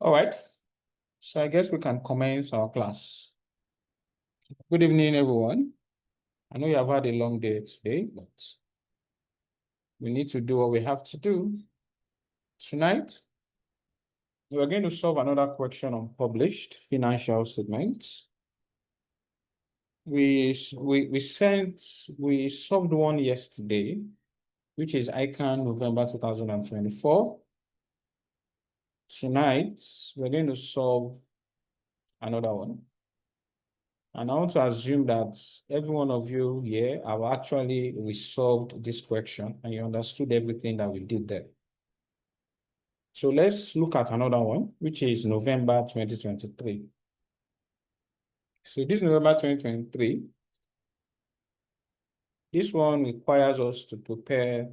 All right, so I guess we can commence our class. Good evening, everyone. I know you have had a long day today, but we need to do what we have to do. Tonight, we're going to solve another question on published financial statements. We solved one yesterday, which is ICAN November 2024. Tonight, we're going to solve another one. And I want to assume that every one of you here have actually resolved this question and you understood everything that we did there. So let's look at another one, which is November 2023. So this November 2023, this one requires us to prepare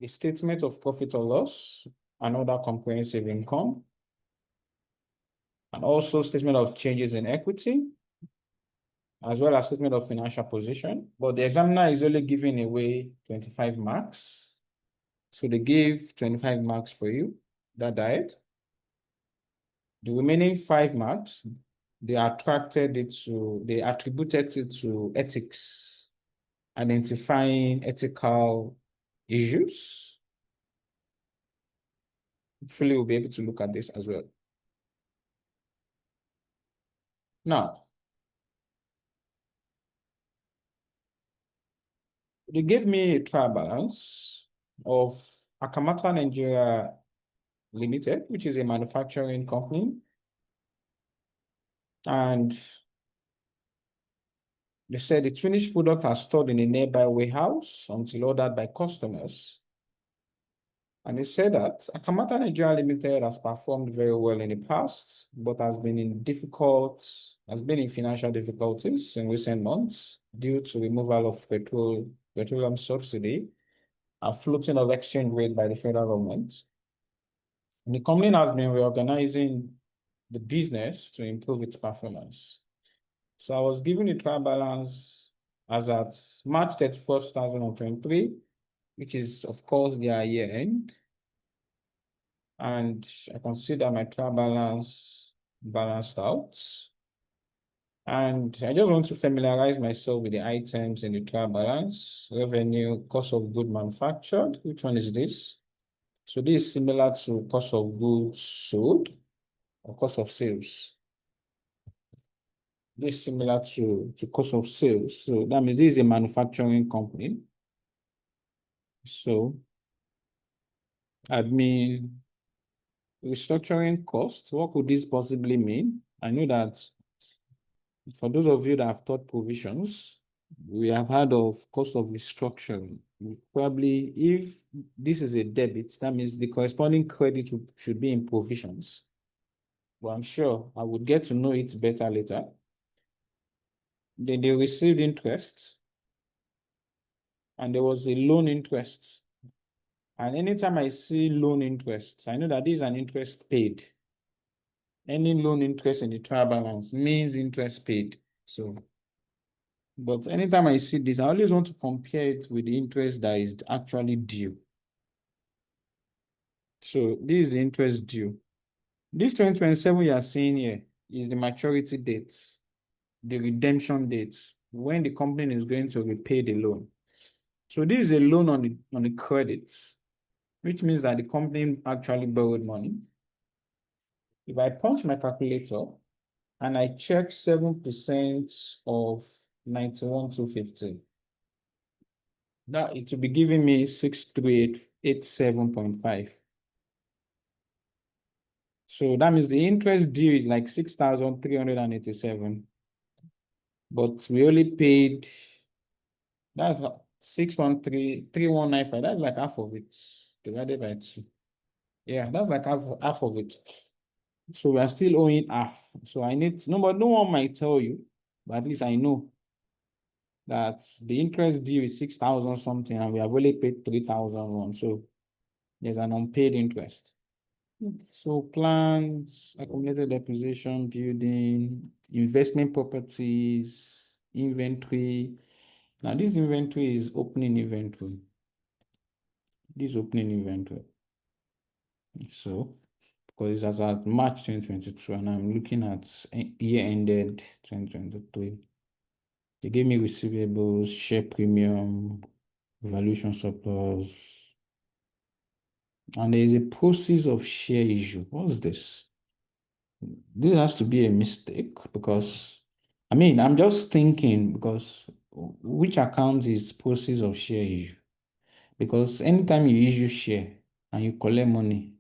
the statement of profit or loss and other comprehensive income, and also statement of changes in equity, as well as statement of financial position. But the examiner is only giving away 25 marks. So they gave 25 marks for you, that diet. The remaining 5 marks, they attributed it to ethics, identifying ethical issues. Hopefully we'll be able to look at this as well. Now, they gave me a trial balance of Akamata Nigeria Limited, which is a manufacturing company. And they said the finished product are stored in a nearby warehouse until ordered by customers. And they said that Akamata Nigeria Limited has performed very well in the past, but has been in financial difficulties in recent months due to removal of petroleum subsidy and floating of exchange rate by the federal government. And the company has been reorganizing the business to improve its performance. So I was given the trial balance as at March 31st, 2023, which is, of course, their year end. And I consider my trial balance balanced out. And I just want to familiarize myself with the items in the trial balance: revenue, cost of goods manufactured. Which one is this? So this is similar to cost of goods sold or cost of sales. This is similar to cost of sales. So that means this is a manufacturing company. So admin restructuring costs, what could this possibly mean? I know that for those of you that have taught provisions, we have heard of cost of restructuring. Probably, if this is a debit, that means the corresponding credit should be in provisions. But I'm sure I would get to know it better later. Then they received interest, and there was a loan interest. And anytime I see loan interest, I know that this is an interest paid. Any loan interest in the trial balance means interest paid. So, but anytime I see this, I always want to compare it with the interest that is actually due. So this is the interest due. This 2027 you are seeing here is the maturity date, the redemption date, when the company is going to repay the loan. So this is a loan on the credit, which means that the company actually borrowed money. If I punch my calculator and I check 7% of 91,250, that it will be giving me 63887.5. So that means the interest due is like 6,387. But we only paid, that's 613,3195. That's like half of it divided by 2. Yeah, that's like half of it. So we are still owing half. So I need, no one might tell you, but at least I know that the interest due is 6,000 something and we have only paid 3,001. So there's an unpaid interest. So plans, accumulated depreciation, building, investment properties, inventory. Now this inventory is opening inventory. This opening inventory. So, because it's as at March 2022, and I'm looking at year ended 2023. They gave me receivables, share premium, valuation surplus, and there is a process of share issue. What's this? This has to be a mistake because, I mean, I'm just thinking because which account is process of share issue? Because anytime you issue share and you collect money,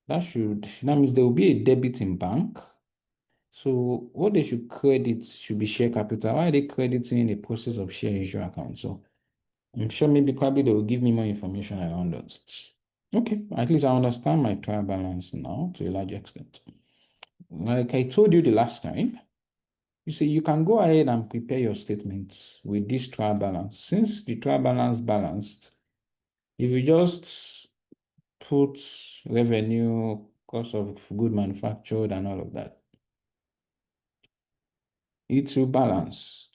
that means there will be a debit in bank. So what they should credit should be share capital. Why are they crediting the process of share issue account? So I'm sure maybe probably they will give me more information around that. Okay, at least I understand my trial balance now to a large extent. Like I told you the last time, you see, you can go ahead and prepare your statements with this trial balance. Since the trial balance balanced, if you just put revenue, cost of good manufactured, and all of that, it will balance.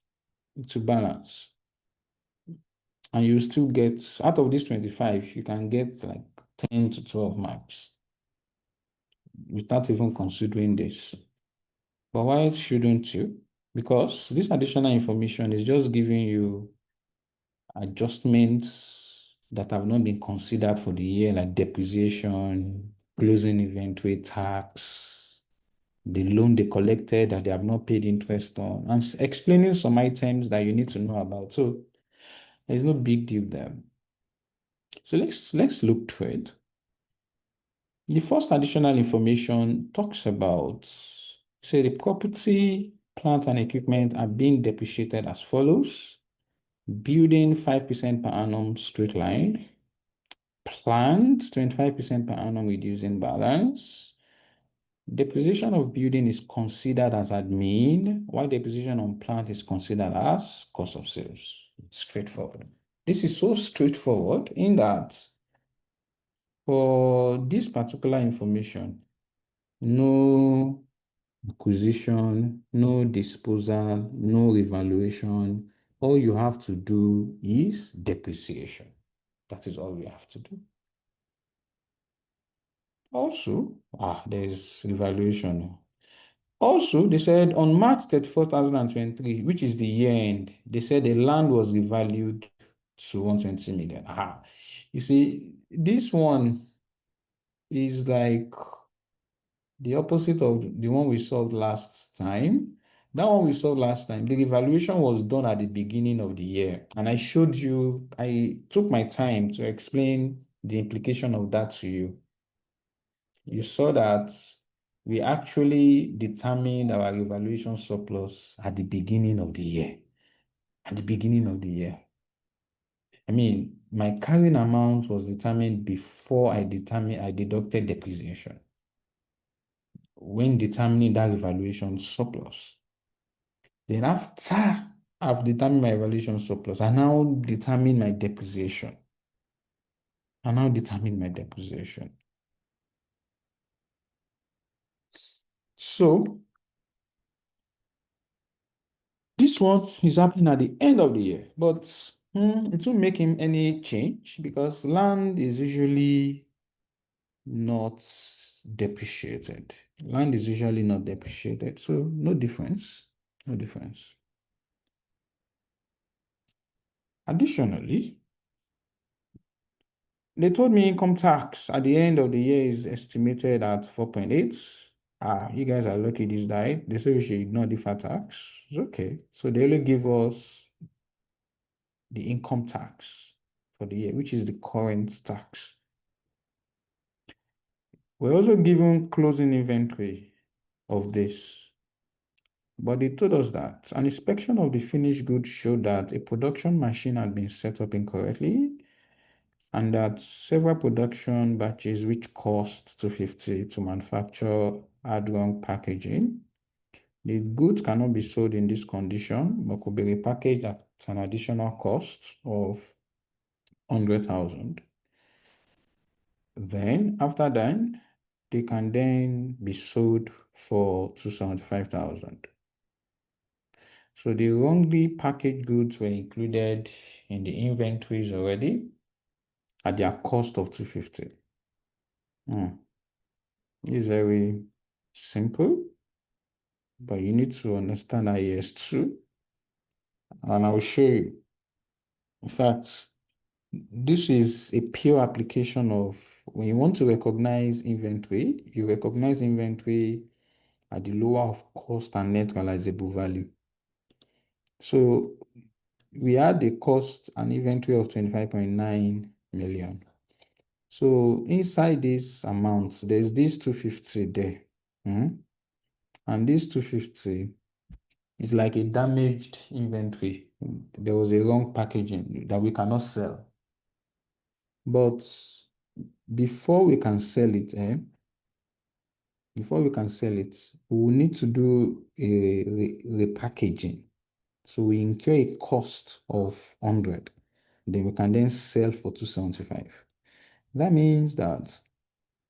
It will balance. And you still get, out of this 25, you can get like 10 to 12 marks without even considering this. But why shouldn't you? Because this additional information is just giving you adjustments that have not been considered for the year, like depreciation, closing inventory tax, the loan they collected that they have not paid interest on, and explaining some items that you need to know about. So there's no big deal there. So let's look through it. The first additional information talks about, say, the property, plant, and equipment are being depreciated as follows. Building 5% per annum straight line. Plant 25% per annum reducing balance. Depreciation of building is considered as admin, while depreciation on plant is considered as cost of sales. Straightforward. This is so straightforward in that for this particular information, no acquisition, no disposal, no revaluation. All you have to do is depreciation. That is all we have to do. Also, there's revaluation. Also, they said on March 31st, 2023, which is the year end, they said the land was revalued to 120 million. You see, this one is like the opposite of the one we saw last time. That one we saw last time, the revaluation was done at the beginning of the year. And I showed you, I took my time to explain the implication of that to you. You saw that we actually determined our revaluation surplus at the beginning of the year. At the beginning of the year. I mean, my carrying amount was determined before I deducted depreciation when determining that revaluation surplus. Then after I've determined my evaluation surplus, I now determine my depreciation. So this one is happening at the end of the year, but it won't make him any change because land is usually not depreciated. Land is usually not depreciated, so no difference. No difference. Additionally, they told me income tax at the end of the year is estimated at 4.8. You guys are lucky this died. They say we should ignore the deferred tax. It's okay. So they only give us the income tax for the year, which is the current tax. We're also given closing inventory of this. But they told us that an inspection of the finished goods showed that a production machine had been set up incorrectly and that several production batches which cost 250 to manufacture had wrong packaging. The goods cannot be sold in this condition, but could be repackaged at an additional cost of 100,000. Then, after that, they can then be sold for 275,000. So the wrongly packaged goods were included in the inventories already at their cost of 250. It's very simple, but you need to understand IAS 2, and I will show you. In fact, this is a pure application of when you want to recognize inventory, you recognize inventory at the lower of cost and net realizable value. So we had the cost and inventory of 25.9 million. So inside these amounts, there's this 250 there. And this 250 is like a damaged inventory. There was a wrong packaging that we cannot sell. But before we can sell it, before we can sell it, we will need to do a repackaging. So we incur a cost of 100. Then we can then sell for 275. That means that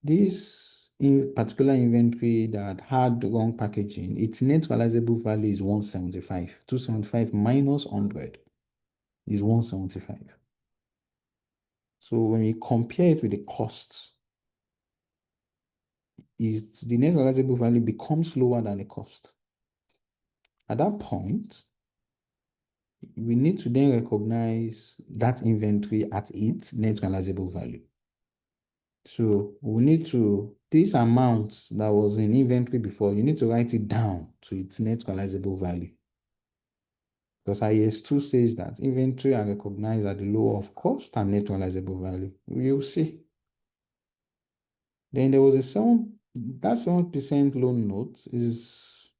this particular inventory that had wrong packaging, its net realizable value is 175. 275 minus 100 is 175. So when we compare it with the costs, the net realizable value becomes lower than the cost. At that point, we need to then recognize that inventory at its net realizable value. So we need to, this amount that was in inventory before, you need to write it down to its net realizable value. Because IAS 2 says that inventory are recognized at the lower of cost and net realizable value. You'll see. Then there was that 7% loan note is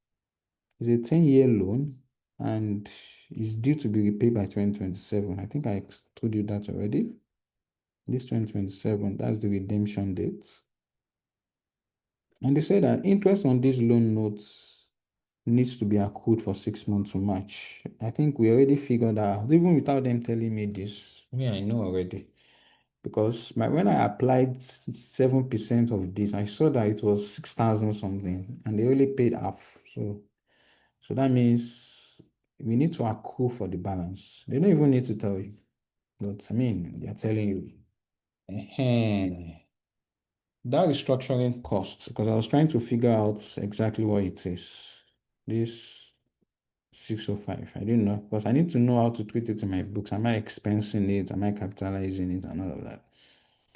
a 10-year loan and is due to be repaid by 2027. I think I told you that already. This 2027, that's the redemption date. And they said that interest on these loan notes needs to be accrued for 6 months to March. I think we already figured out, even without them telling me this. Yeah, I know already. Because when I applied 7% of this, I saw that it was 6,000 something, and they only paid half. So that means we need to accrue for the balance. They don't even need to tell you. But I mean, they're telling you. That restructuring costs, because I was trying to figure out exactly what it is. This 605. I didn't know, because I need to know how to treat it in my books. Am I expensing it? Am I capitalizing it? And all of that.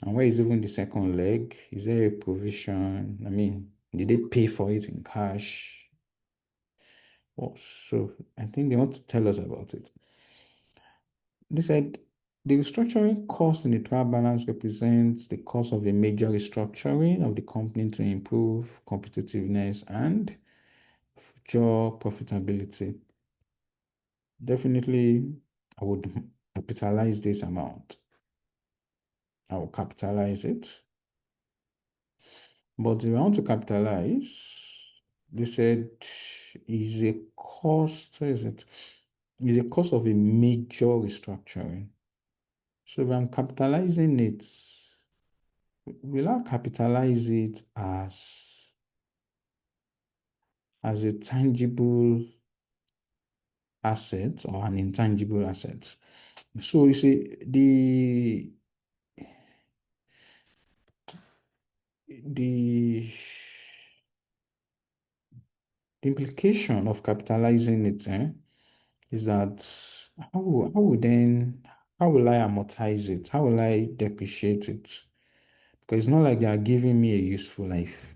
And where is even the second leg? Is there a provision? I mean, did they pay for it in cash? Oh, so I think they want to tell us about it. They said the restructuring cost in the trial balance represents the cost of a major restructuring of the company to improve competitiveness and future profitability. Definitely, I would capitalize this amount. I will capitalize it. But if I want to capitalize, they said is a cost, what is it? Is a cost of a major restructuring. So if I'm capitalizing it, will I capitalize it as a tangible asset or an intangible asset? So you see, the implication of capitalizing it is that how will I amortize it? How will I depreciate it? Because it's not like they are giving me a useful life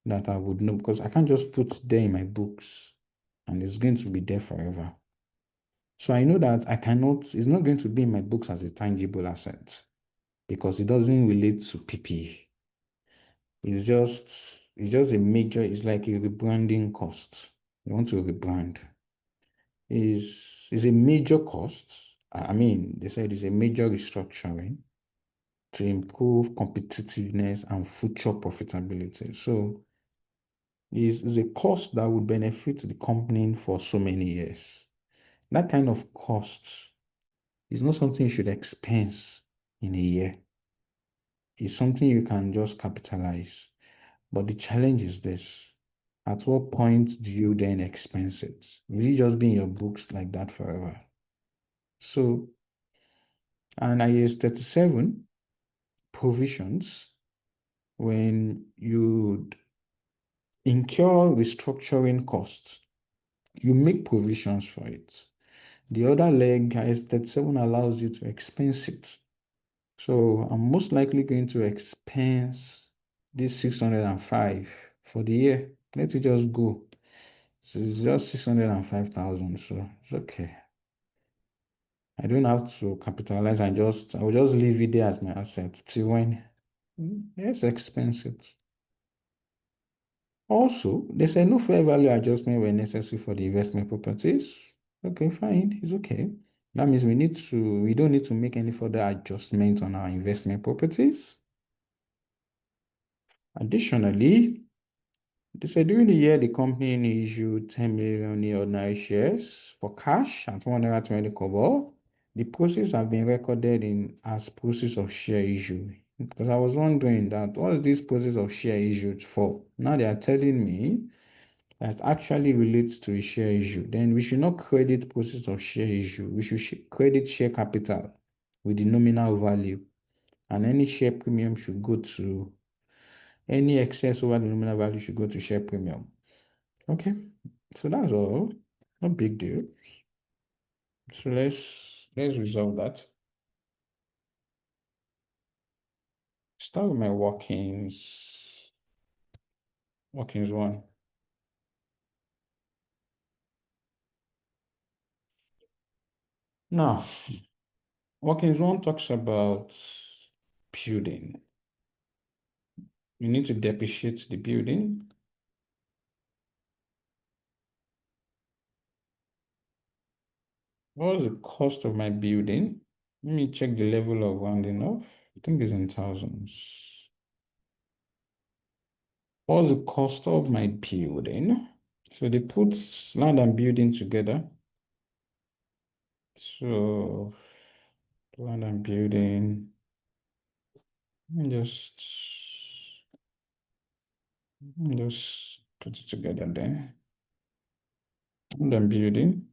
that I would know, because I can't just put there in my books and it's going to be there forever. So I know that it's not going to be in my books as a tangible asset because it doesn't relate to PP. It's like a rebranding cost. You want to rebrand. Is a major cost. I mean, they said it's a major restructuring to improve competitiveness and future profitability. So is a cost that would benefit the company for so many years. That kind of cost is not something you should expense in a year. It's something you can just capitalize. But the challenge is this. At what point do you then expense it? Will it just be in your books like that forever? So, and IAS 37 provisions when you incur restructuring costs. You make provisions for it. The other leg, IS 37, allows you to expense it. So I'm most likely going to expense this 605 for the year. Let it just go. So it's just 605,000. So it's okay. I don't have to capitalize. I will just leave it there as my asset till when it's expensive. Also, they say no fair value adjustment were necessary for the investment properties. Okay, fine, it's okay. That means we don't need to make any further adjustment on our investment properties. Additionally, they said during the year, the company issued 10 million in ordinary shares for cash at 120 kobo. The proceeds have been recorded in as proceeds of share issue. Because I was wondering that what is this process of share issued for? Now they are telling me that actually relates to a share issue. Then we should not credit process of share issue. We should credit share capital with the nominal value. And any share premium should go to any excess over the nominal value should go to share premium. Okay, so that's all. No big deal. So let's resolve that. Start with my workings. Workings one. Now, workings one talks about building. You need to depreciate the building. What was the cost of my building? Let me check the level of rounding off. I think it's in thousands. What was the cost of my building? So they put land and building together. So land and building, just put it together then. Land and building.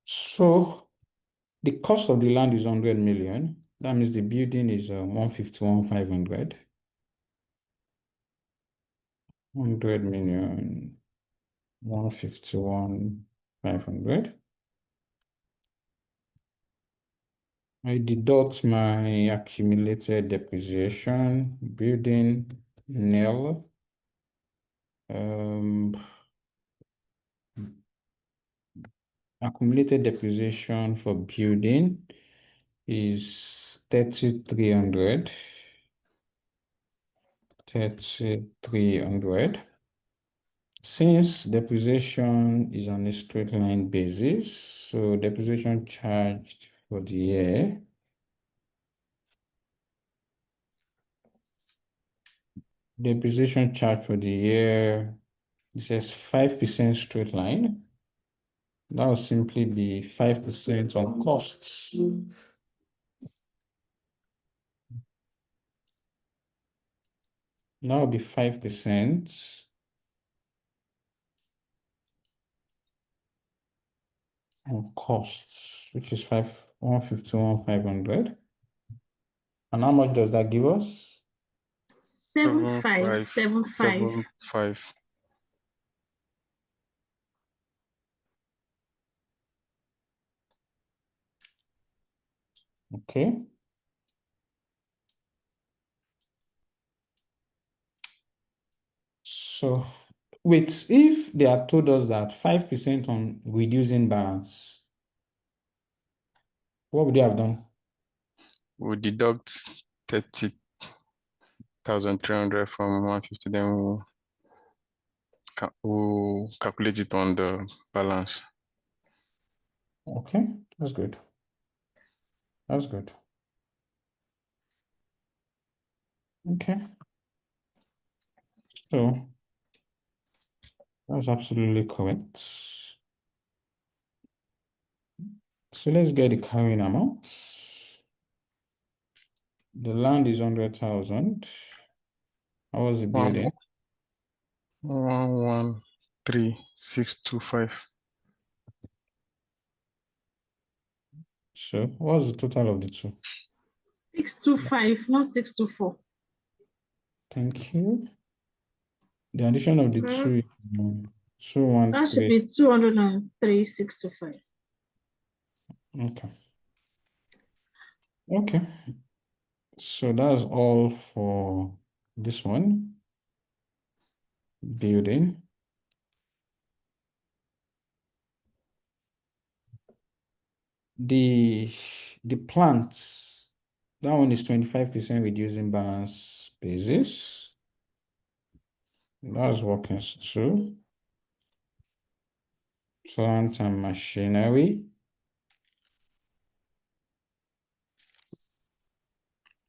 So the cost of the land is 100 million. That means the building is 151,500. 100 million, 151,500. I deduct my accumulated depreciation, building nil. Accumulated depreciation for building is 3,300. 3,300. Since depreciation is on a straight line basis, so depreciation charged for the year depreciation charge for the year, it says 5% straight line. That will simply be 5% on costs. That will be 5% on costs, which is 151,500. And how much does that give us? 7,575. Okay. So wait, if they had told us that 5% on reducing balance, what would they have done? We'll deduct 30,300 from 150, then we'll calculate it on the balance. Okay, that's good. That's good. Okay. So that's absolutely correct. So let's get the carrying amount. The land is 100,000. How was the building? 113,625. So what was the total of the two? 625, not 624. Thank you. The addition of the two, That should 213. be 203,625. Okay. Okay. So that's all for this one. Building. The plants, that one is 25% reducing balance basis. That's workings too. Plant and machinery.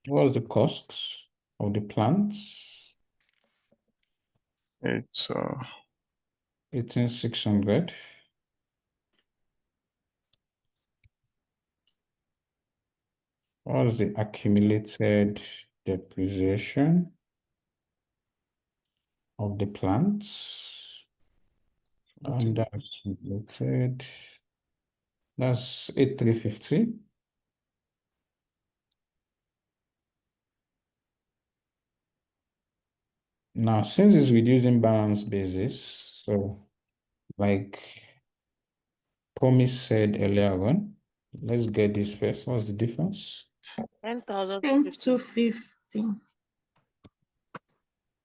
What was the cost of the plants? It's 18,600. What was the accumulated depreciation of the plants? And accumulated, that's 8,350. Now, since it's reducing balance basis, so like Promise said earlier on, let's get this first. What's the difference? 10,000 to 10 to 15. 15.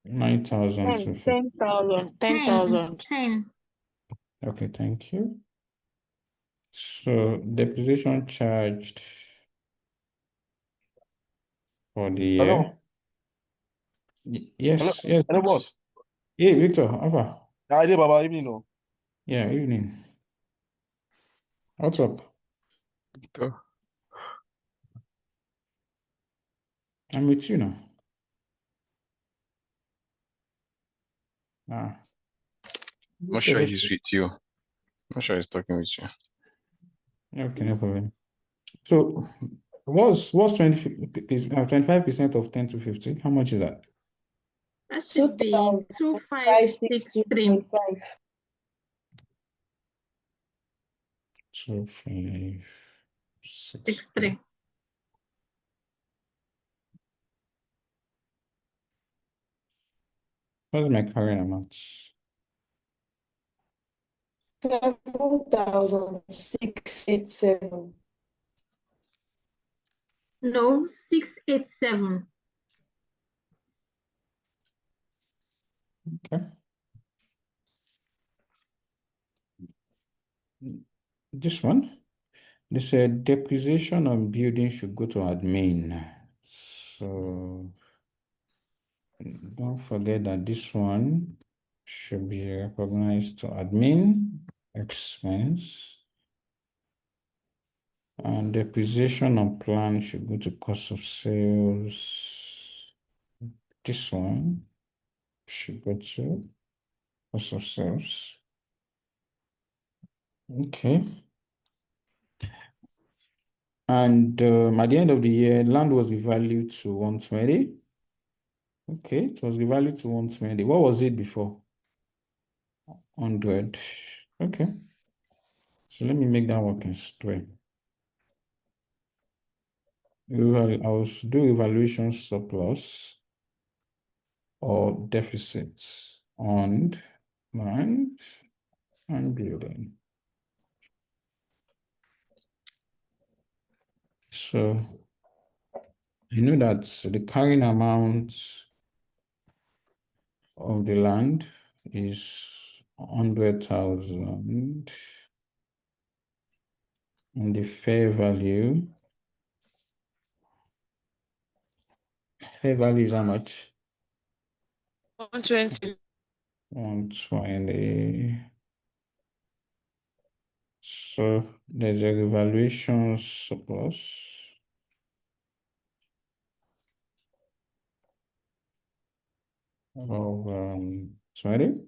9,000 to 50. 10,000. 10. 10,000. 10. Okay, thank you. So depreciation charged for the year. Hello. Yes, Hello. yes. Hello, boss. Hey, Victor, Alpha. I did, Baba. Evening, no. Yeah, evening. What's up? so I'm with you now. Ah, I'm not sure he's with you. I'm not sure he's talking with you. okay, no problem. So what's 25% of 10 to 50? How much is that? That should be 2563. 2, 5, 6, 63. What's my current amount? 7,687. No, 687. Okay. This one, they said depreciation on building should go to admin. So don't forget that this one should be recognized to admin expense. And depreciation on plan should go to cost of sales. This one should go to cost of sales. Okay. And at the end of the year, land was revalued to 120. Okay, it was revalued to 120. What was it before? 100. Okay. So let me make that work in straight. I will do evaluation surplus or deficits on land and building. So you know that the carrying amount of the land is 100,000 and the fair value is how much? 120. 120. So there's a revaluation surplus of 20.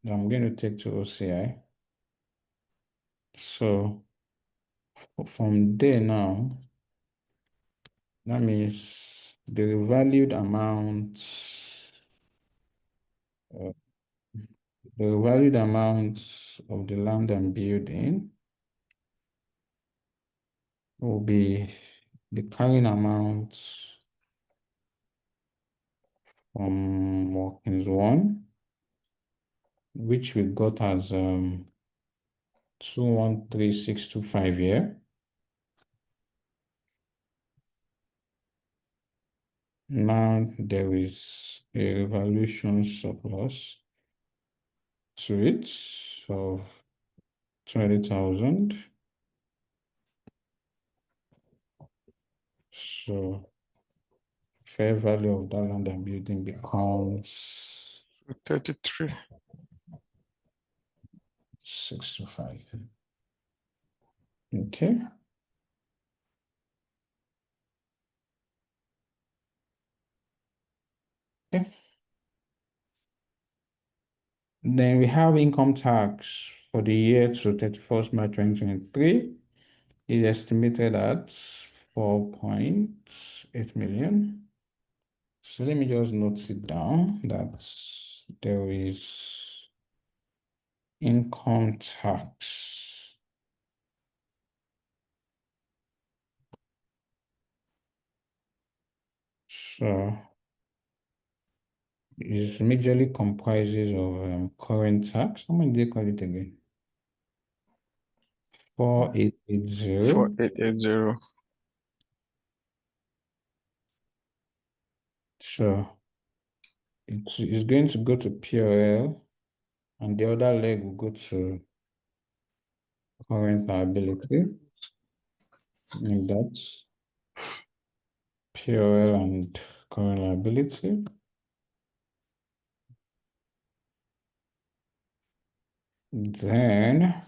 I'm going to take to OCI. So From there now, that means the revalued amount, of the land and building will be the carrying amount from workings 1, which we got as 213625 here. Now there is a revaluation surplus to it of 20,000. So fair value of that land and building becomes 33. 625. Okay. Okay. Then we have income tax for the year to 31st March 2023 is estimated at 4.8 million. So let me just note it down that there is income tax. So it majorly comprises of current tax. How much do they call it again? 4880. 4880. So it's going to go to POL, and the other leg will go to current liability. And that's POL and current liability. Then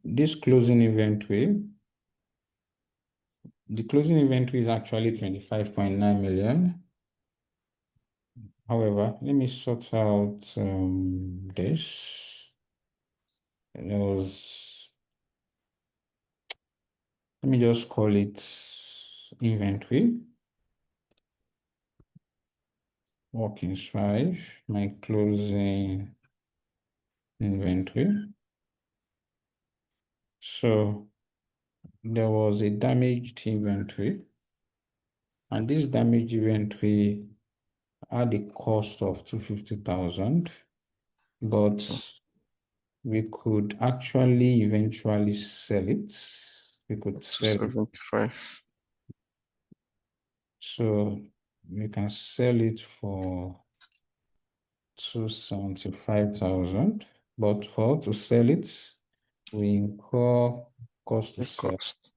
this closing inventory, the closing inventory is actually 25.9 million. However, let me sort out this. Let me just call it inventory. Workings 5, my closing inventory. So there was a damaged inventory, and this damaged inventory had a cost of 250,000, but we could actually eventually sell it. We could sell it. 275. So we can sell it for 275,000, but for to sell it, we incur cost to The sell cost.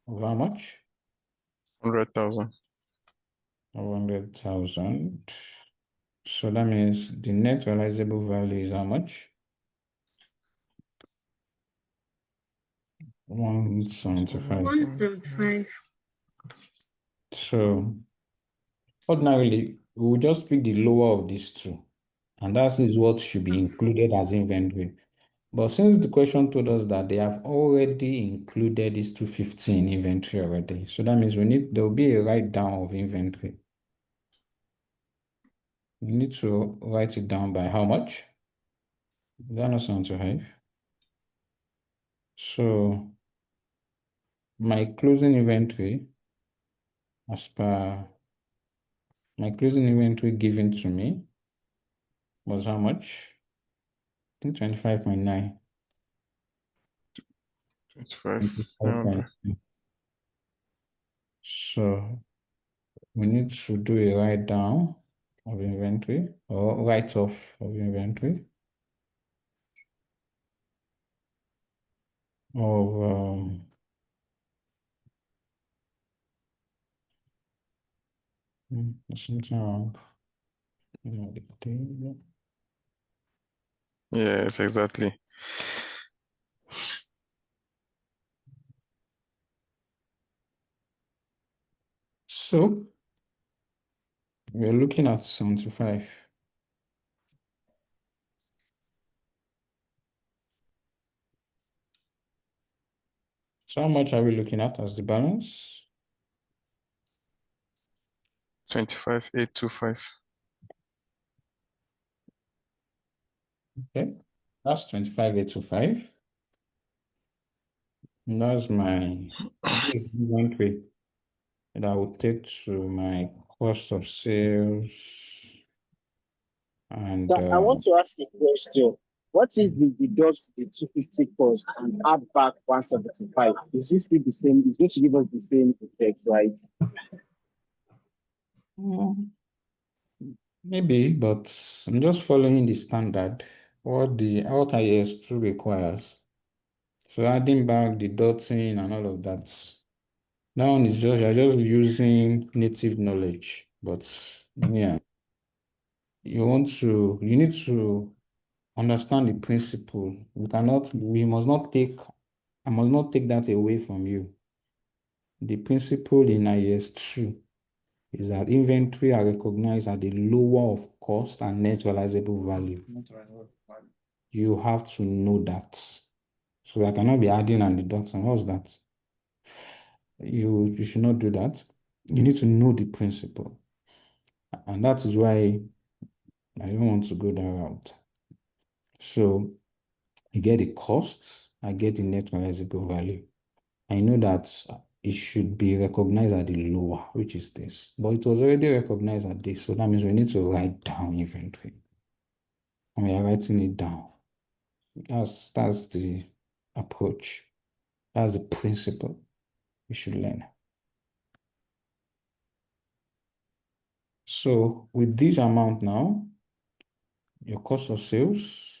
of how much? 100,000. 100,000. So that means the net realizable value is how much? 175. 175. So ordinarily, we will just pick the lower of these two, and that is what should be included as inventory. But since the question told us that they have already included this 250 in inventory already, so that means there will be a write down of inventory. We need to write it down by how much? Is that not sound too high? So my closing inventory, as per my closing inventory given to me, was how much? I think 25.9. 25. 900. So we need to do a write down of inventory or write off of inventory of there's something wrong. The table. Yes, exactly. So we're looking at 75. So how much are we looking at as the balance? 25,825. Okay, that's 25,825. That's this is the inventory that I will take to my cost of sales. And So I want to ask a question. What if we deduct the 250 cost and add back 175? Is this still the same? It's going to give us the same effect, right? maybe, but I'm just following the standard, what IAS2 requires. So adding back the dotting and all of that. That one is you're just using native knowledge. But yeah, you need to understand the principle. I must not take that away from you. The principle in IAS2 is that inventory are recognized at the lower of cost and net realizable value. You have to know that. So I cannot be adding and deducting. What's that? You should not do that. You need to know the principle. And that is why I don't want to go that route. So I get the cost, I get the net realizable value. I know that it should be recognized at the lower, which is this. But it was already recognized at this. So that means we need to write down inventory. And we are writing it down. That's the approach. That's the principle we should learn. So with this amount now, your cost of sales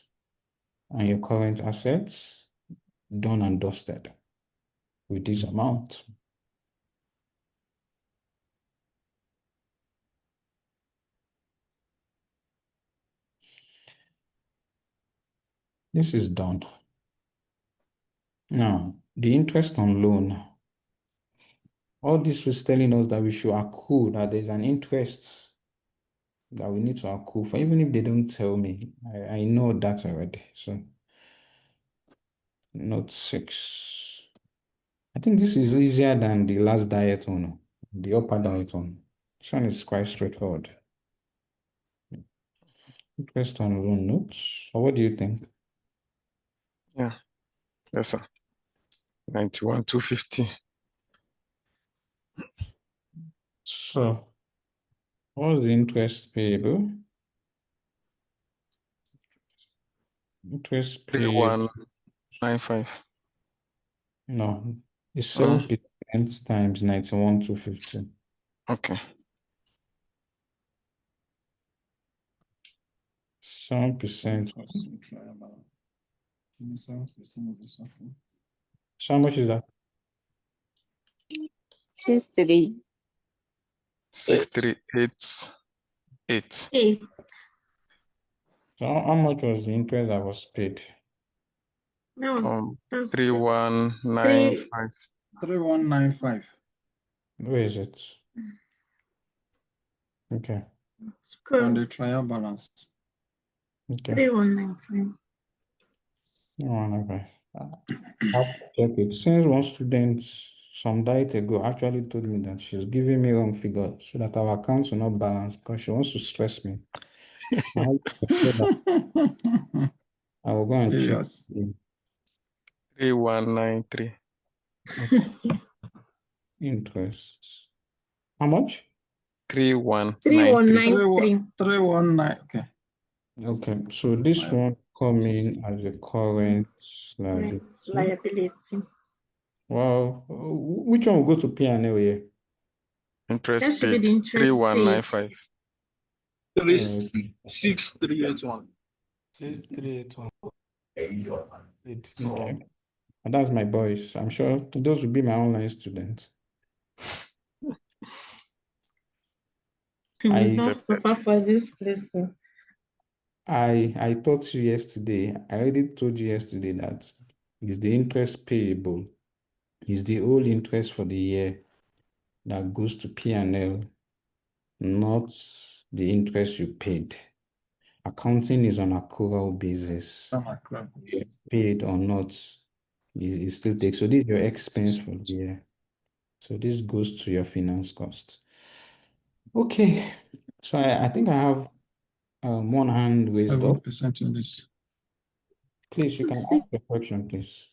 and your current assets, done and dusted with this amount. This is done. Now, the interest on loan. All this was telling us that we should accrue, that there's an interest that we need to accrue for, even if they don't tell me. I know that already. So, note 6. I think this is easier than the last diet one, the upper diet one. This one is quite straightforward. Interest on loan notes. So what do you think? Yeah. Yes, sir. 91,250. So, what's the interest payable? Interest payable. 3,195. No, it's Oh, 7% times 91,250. okay. 7%. So how much is that? 63. 6,388. 8. So how much was the interest that was paid? That's 3,195. 3,195. Where is it? Okay. On scroll. the trial balance. Okay. 3195. No, okay. I'll check it. Since one student some diet ago actually told me that she's giving me wrong figure so that our accounts will not balance because she wants to stress me. I will go and check. Serious. 3,193. Okay. Interest. How much? 3,193. 3193. 319. Okay. Okay, so this one come in as a current liability. Liability. Wow, which one will go to P&L here? Interest That should be paid. the interest 3,195. 6381. 6381. Okay. And that's my boys. I'm sure those will be my online students. You I not suffer for this place. I told you yesterday, I already told you yesterday that it's the interest payable. It's the whole interest for the year that goes to P&L, not the interest you paid. Accounting is on accrual basis. Paid or not, You still take. So this is your expense for the year. So this goes to your finance cost. Okay. So I think I have one hand raised up. 7% in this. Please, you can ask the question, please.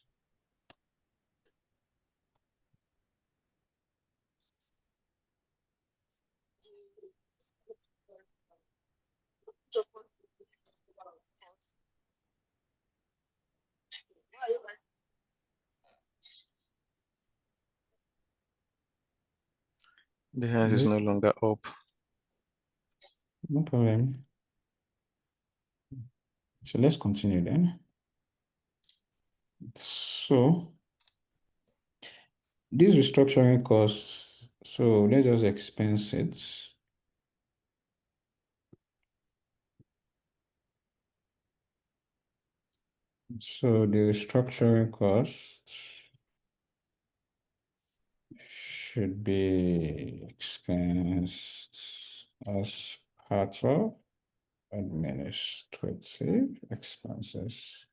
The hands is no longer up. No problem. So let's continue then. So these restructuring costs, so let's just expense it. So the restructuring costs should be expensed as part of administrative expenses.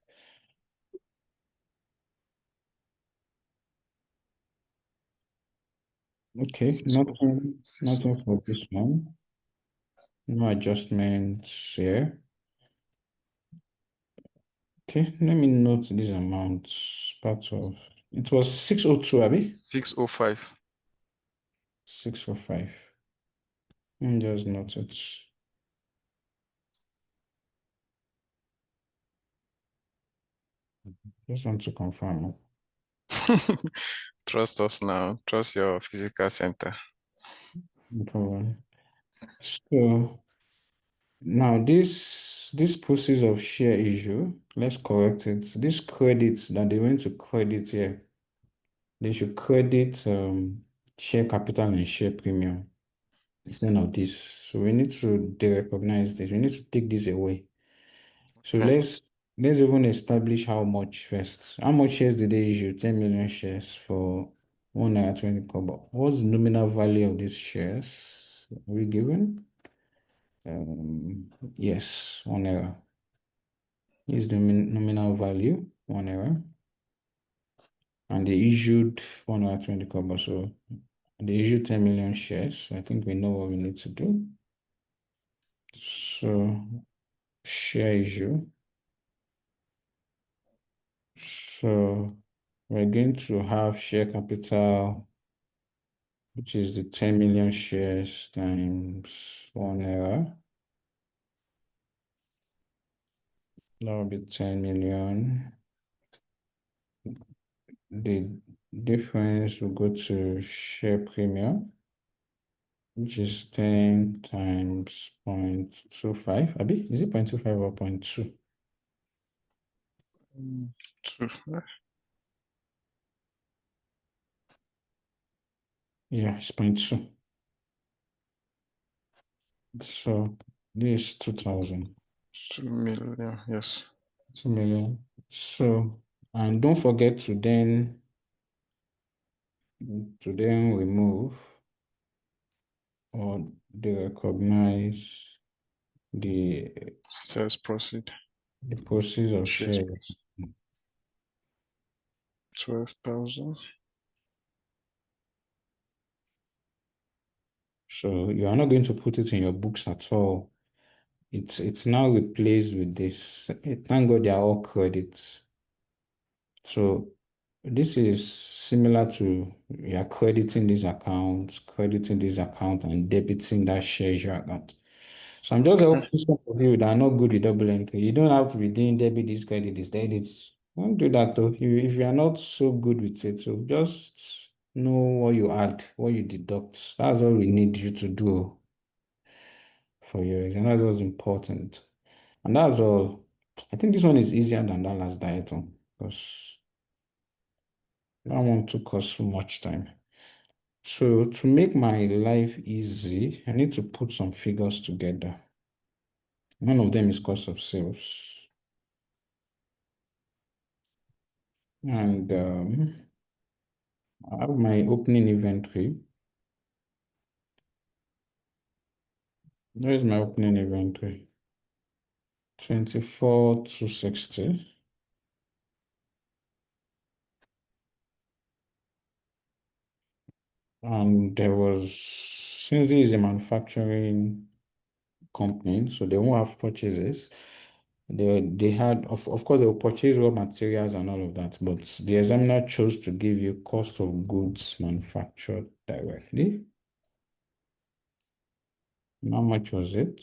Okay, nothing for this one. No adjustments here. Okay, let me note these amounts. Part of it was 602, Abby? 605. 605. Just note it. Just want to confirm. Trust us now. Trust your physical center. No problem. So now this process of share issue, let's correct it. This credits that they went to credit here, they should credit share capital and share premium instead of this. So we need to de-recognize this. We need to take this away. So Okay. let's even establish how much first. How much shares did they issue? 10 million shares for 1 naira 20 kobo. What's the nominal value of these shares? Are we given? Yes, 1 naira. Is the nominal value 1 naira. And they issued 1 naira 20 kobo. So they issued 10 million shares. So I think we know what we need to do. So share issue. So we're going to have share capital, which is the 10 million shares times 1 naira. That will be 10 million. The difference will go to share premium, which is 10 times 0.25. Abi, is it 0.25 or 0.2? Yeah, it's 0.2. So this is 2,000. 2 million, yes. 2 million. So, and don't forget to then remove or recognize the Sales proceed. proceeds of Shares share. 12,000. So you are not going to put it in your books at all. It's now replaced with this. Thank God they are all credits. So this is similar to you are crediting this account, and debiting that share issue account. So I'm just helping some of you that are not good with double entry. You don't have to be doing debit this, credit this, debit. Don't do that though. If you are not so good with it, so just know what you add, what you deduct. That's all we need you to do for your exam. That's what's important. And that's all. I think this one is easier than that last diet one because that one took us so much time. So to make my life easy, I need to put some figures together. One of them is cost of sales. And I have my opening inventory. There is my opening inventory. 24,260. And there was, since this is a manufacturing company, so they won't have purchases. They had, of course, they will purchase raw materials and all of that, but the examiner chose to give you cost of goods manufactured directly. How much was it?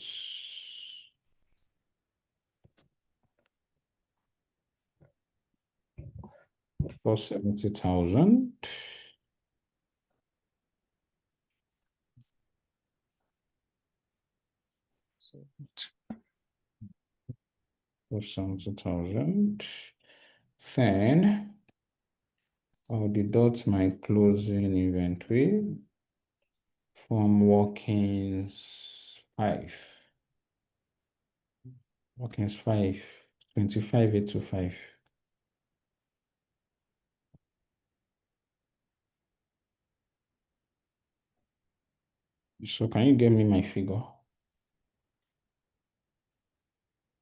For 70,000. For 70,000. Then I'll deduct my closing inventory from workings 5. Workings 5, 25,825. So can you get me my figure?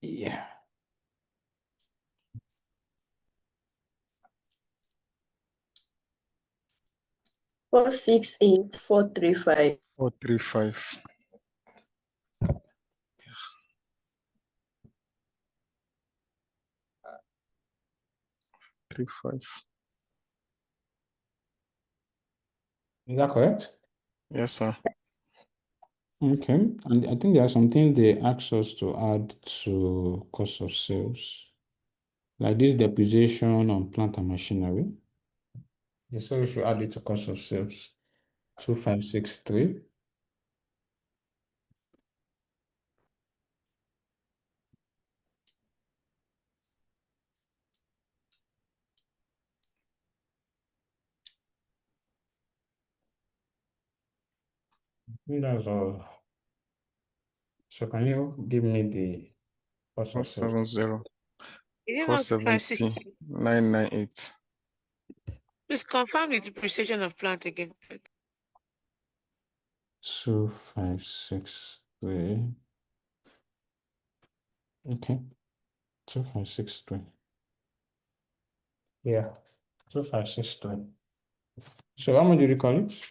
Yeah. Four six eight 435. 435. 35. Is that correct? Yes, sir. Okay. And I think there are some things they ask us to add to cost of sales, like this depreciation on plant and machinery. They say we should add it to cost of sales. 2563. That's all. So can you give me the cost of sales? 470. Is it not 470. 560? 998. Please confirm the depreciation of plant again. 2563. Okay. 2563. Yeah. 2563. So how much did you call it?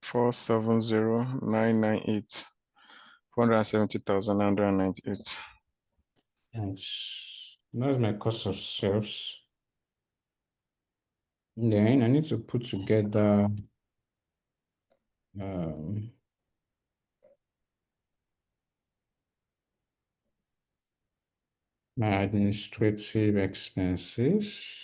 470. 998. 470,998. Nice. That's my cost of sales. Then I need to put together my administrative expenses.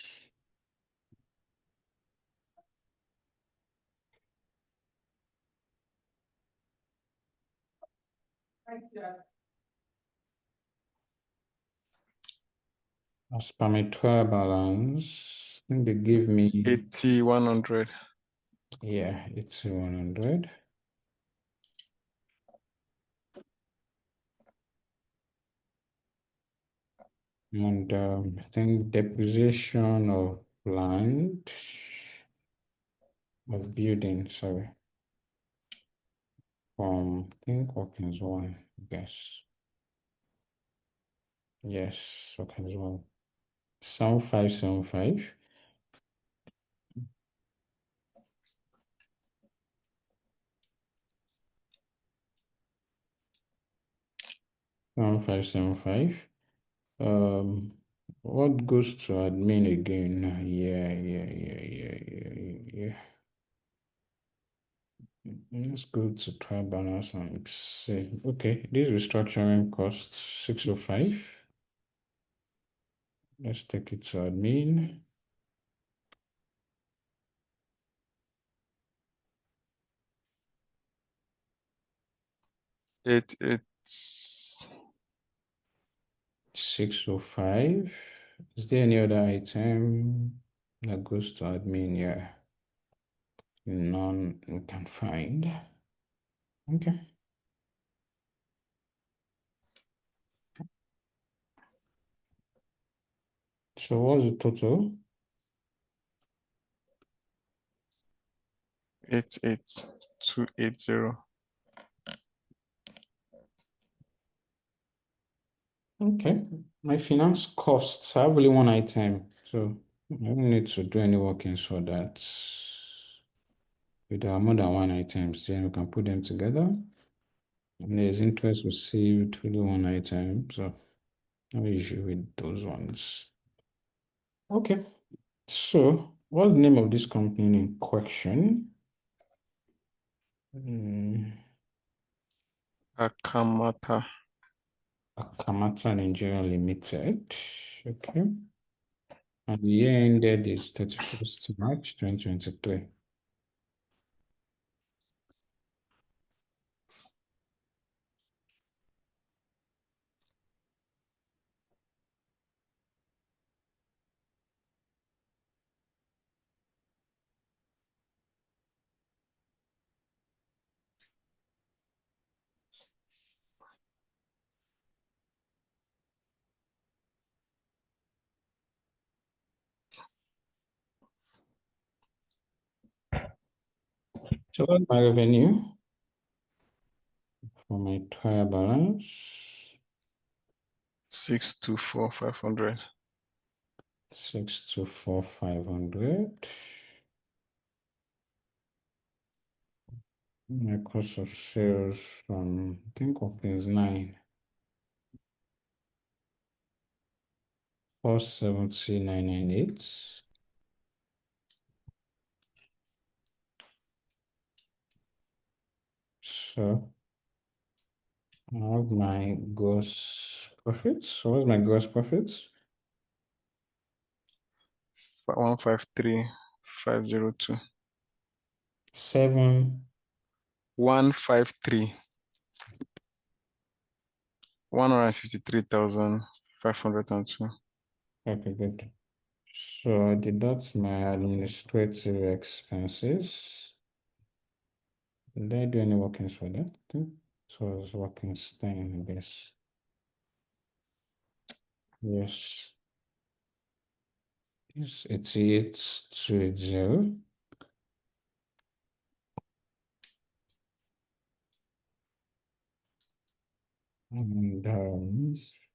As per my trial balance, I think they give me 8100. yeah, it's 100. And I think depreciation of land of building, sorry. I think Hawkins one, yes. Yes, Hawkins one. 7575. 1575. What goes to admin again? Yeah. Let's go to trial balance and see. Okay, this restructuring costs 605. Let's take it to admin. It's 605. Is there any other item that goes to admin? Yeah. None we can find. Okay. So what's the total? 88280. Okay. My finance costs, I have only one item, so I don't need to do any workings for that. If there are more than one items, then we can put them together. And there's interest received with the one item. So no issue with those ones. Okay. So what's the name of this company in question? Akamata. Akamata Nigeria Limited. Okay. And the year ended is 31st March 2023. So what's my revenue for my trial balance? 624,500. 624,500. My cost of sales from I think opens 9. 470,998. So I have my gross profits. So what's my gross profits? 153,502. 7. 153. 153,502. Okay, good. So I deduct my administrative expenses. Did I do any workings for that? So I was working 10, I guess. Yes. It's 8820. And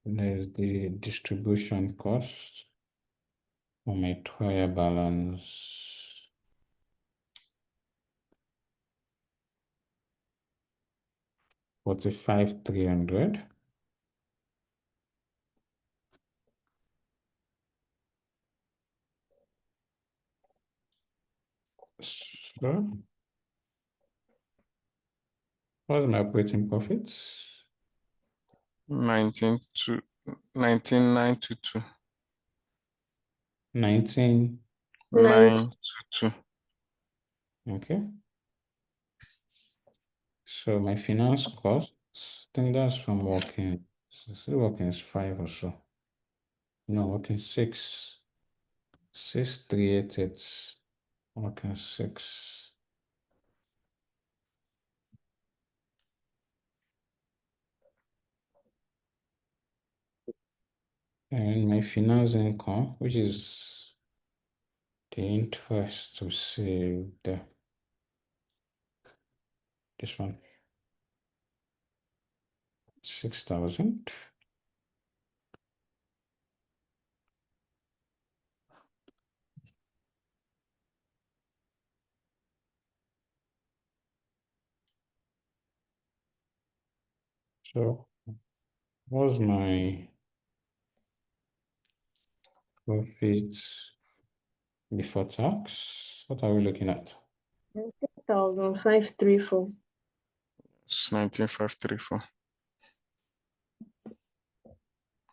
there's the distribution cost on my trial balance. $45,300. So what's my operating profits? 19,922. 19. 922. Okay. So my finance costs, I think that's from working. So working is 5 or so. No, working 6. 6,388. Working 6. And my finance income, which is the interest received, this one, 6,000. So what's my profit before tax? What are we looking at? 19,534. It's 19,534.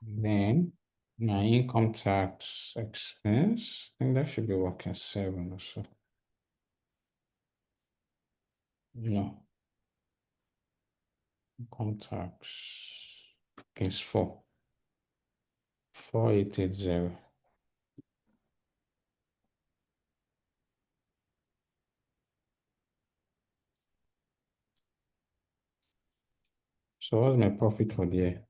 Then my income tax expense, I think that should be working 7 or so. No. Income tax is 4. 4,880. So what's my profit for the year?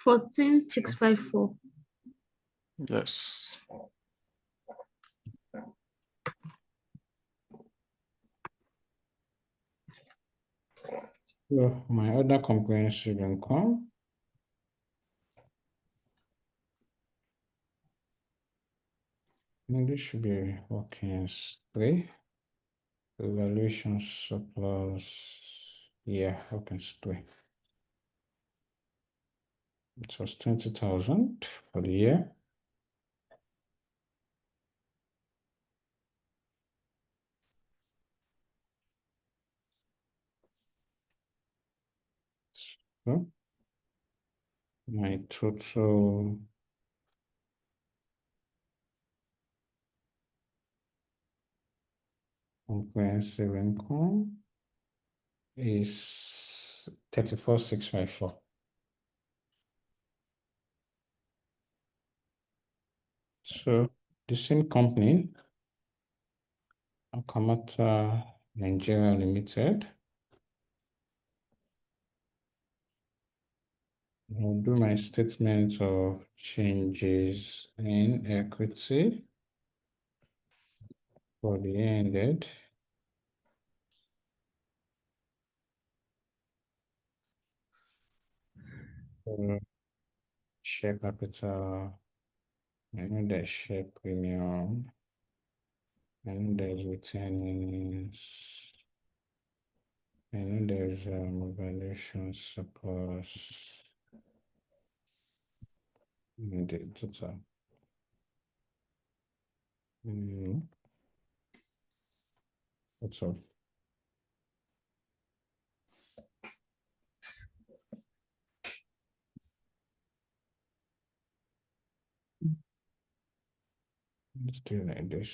14,654. Yes. So my other comprehensive income, this should be working as 3. Evaluation surplus. Yeah, I can stay. It was 20,000 for the year. So my total comprehensive income is 34,654. So the same company, Akamata Nigeria Limited. I'll do my statement of changes in equity for the year ended. Share capital, I know there's share premium, I know there's retainings, I know there's valuation surplus, and the total. That's all. Let's do it like this.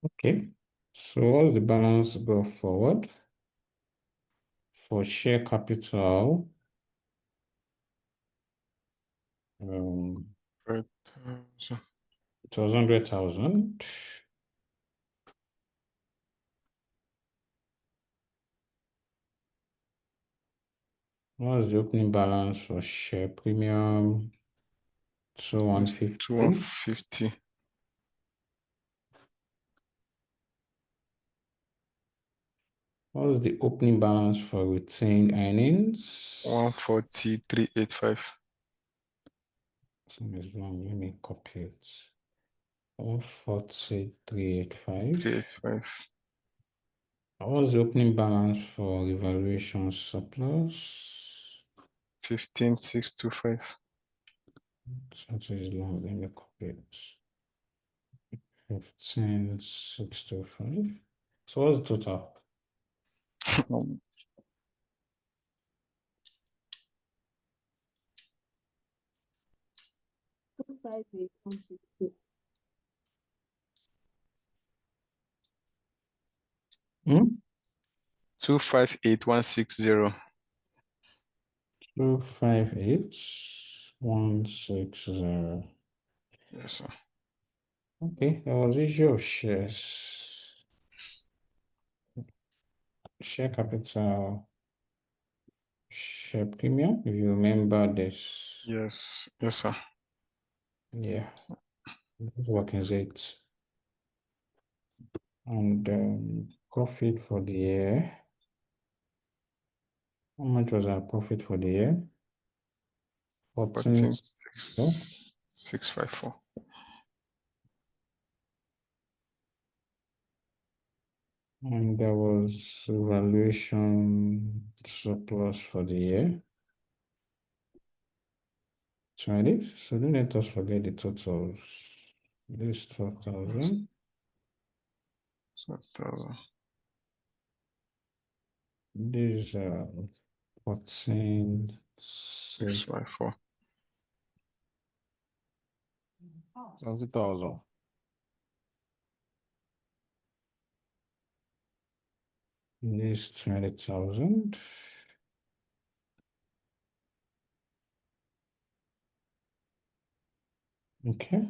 Okay, so what's the balance go forward? For share capital, Right. it was 100,000. What's the opening balance for share premium? So 150. 150. What's the opening balance for retained earnings? 143.85. Something is wrong. Let me copy it. 143.85. 385. What's the opening balance for revaluation surplus? 15,625. Something is long. Let me copy it. 15,625. So what's the total? Um, 258,160. Hmm? 258,160. 258,160. Yes, sir. Okay, that was issue of shares. Share capital, share premium. If you remember this, Yes, yes, sir. yeah, this work is it. And profit for the year. How much was our profit for the year? 14. 14,654. And there was valuation surplus for the year. So don't let us forget the totals. This 12,000. 12,000. This 14, 654. 20,000. This 20,000. Okay.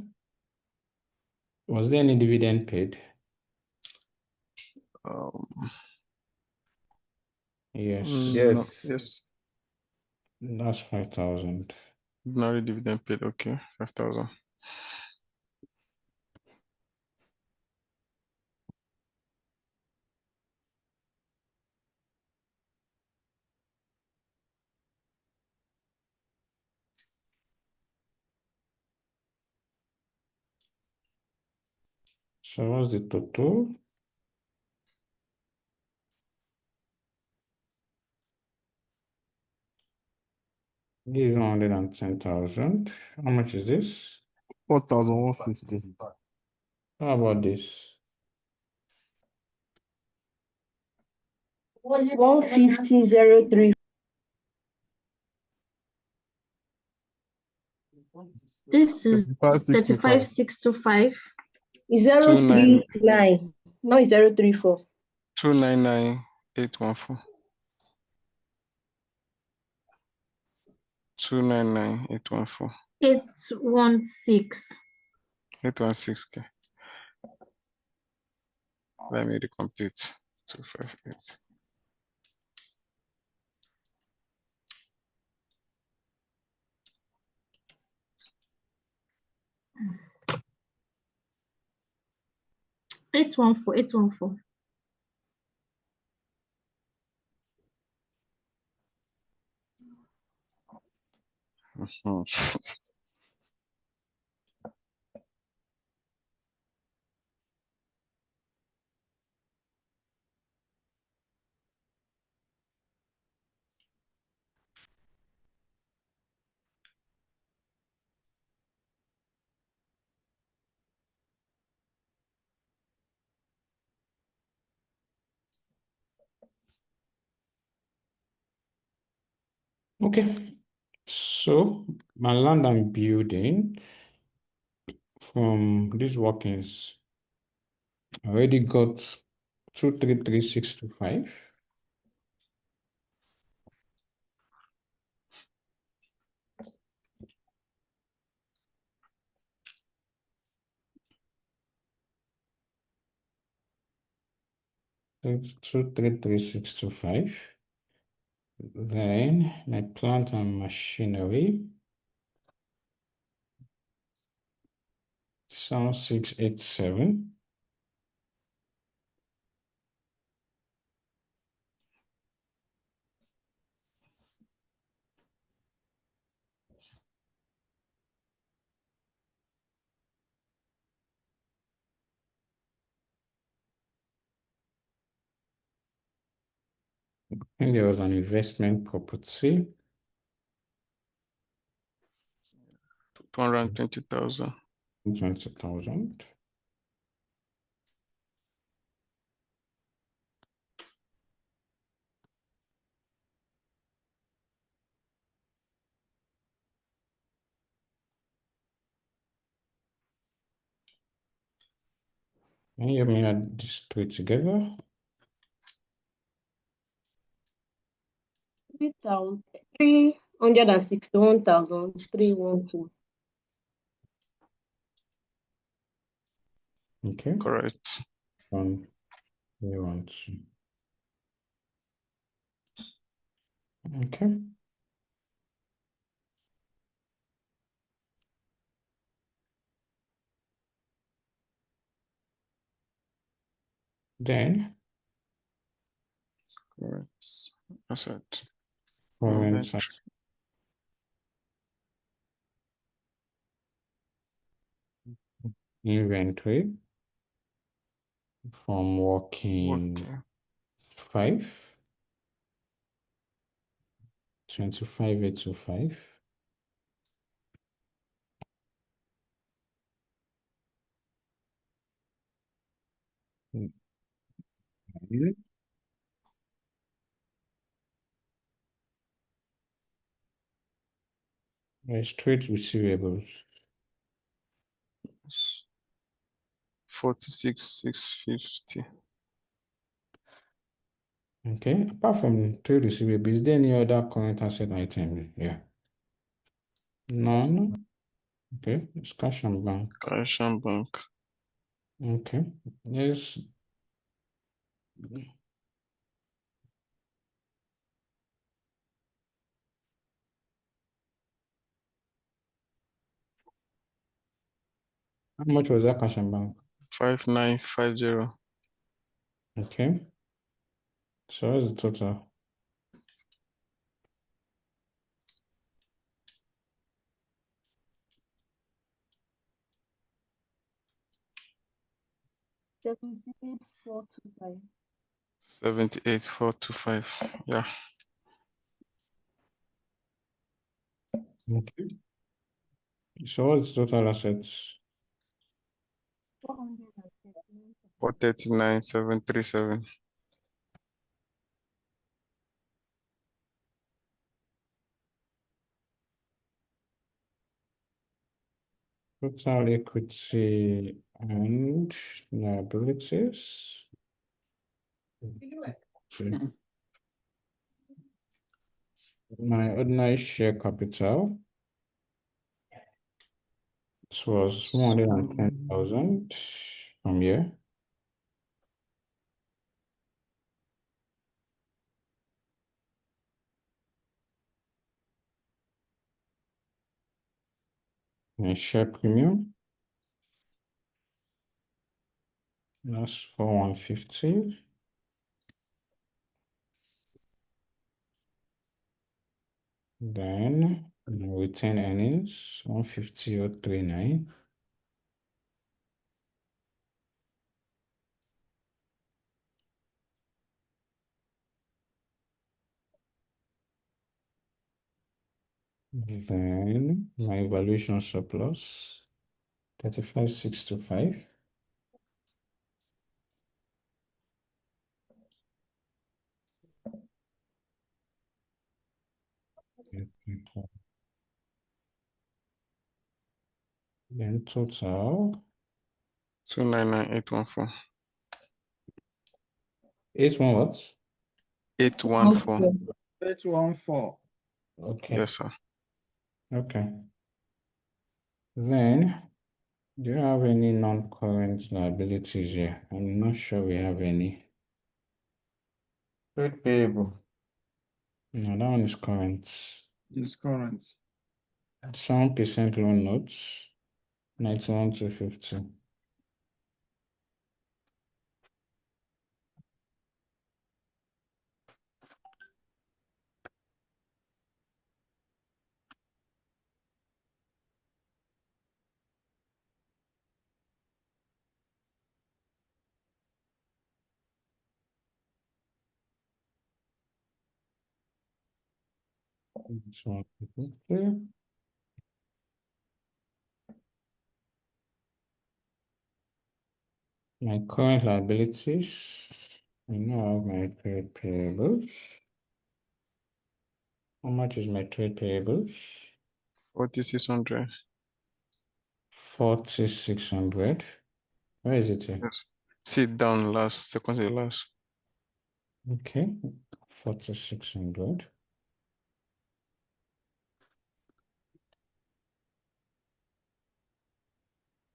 Was there any dividend paid? Yes. No, yes. That's 5,000. Ordinary dividend paid, okay, 5,000. So what's the total? This is 110,000. How much is this? 4,150. How about this? 150,030. This is 35,625. 35,625. Is 039. No, it's 034. 299,814. 299,814. 816. 816. Let me recompute. 258. Eight one four. 814. Mhm. Okay. So my land and building from these workings, I already got 233,625. That's 233,625. Then my plant and machinery, 7687. And there was an investment property, 220,000. 20,000. And you may add these three together. 361,312. Okay. Correct. 1, 3, 1, 2. Okay. Then Correct. Asset. current Inventory. inventory from working Working. 5, 25,825. Straight receivables. 46,650. Okay. Apart from trade receivables, is there any other current asset item? Yeah. None. Okay, it's cash and bank. Cash and bank. Okay, yes. How much was that cash and bank? 5950. Okay, so what's the total? $78,425. 78425. Yeah. Okay. So what's the total assets? 439. 439737. Total equity and liabilities. Okay. My ordinary share capital, it was 110,000 from here. My share premium, that's for 150. Then retained earnings, 150,039. Then my valuation surplus, 35,625. Then total 299814. 81 what? 814. 814. Okay, Yes, sir. okay. Then do you have any non-current liabilities here? I'm not sure we have any. Trade payable. No, that one is current. Is current. 7% loan notes, 91 to 50. So, okay. My current liabilities, I know I have my trade payables. How much is my trade payables? 4600. 4,600. Where is it here? Yes. Sit down last, second to the last. Okay, 4,600.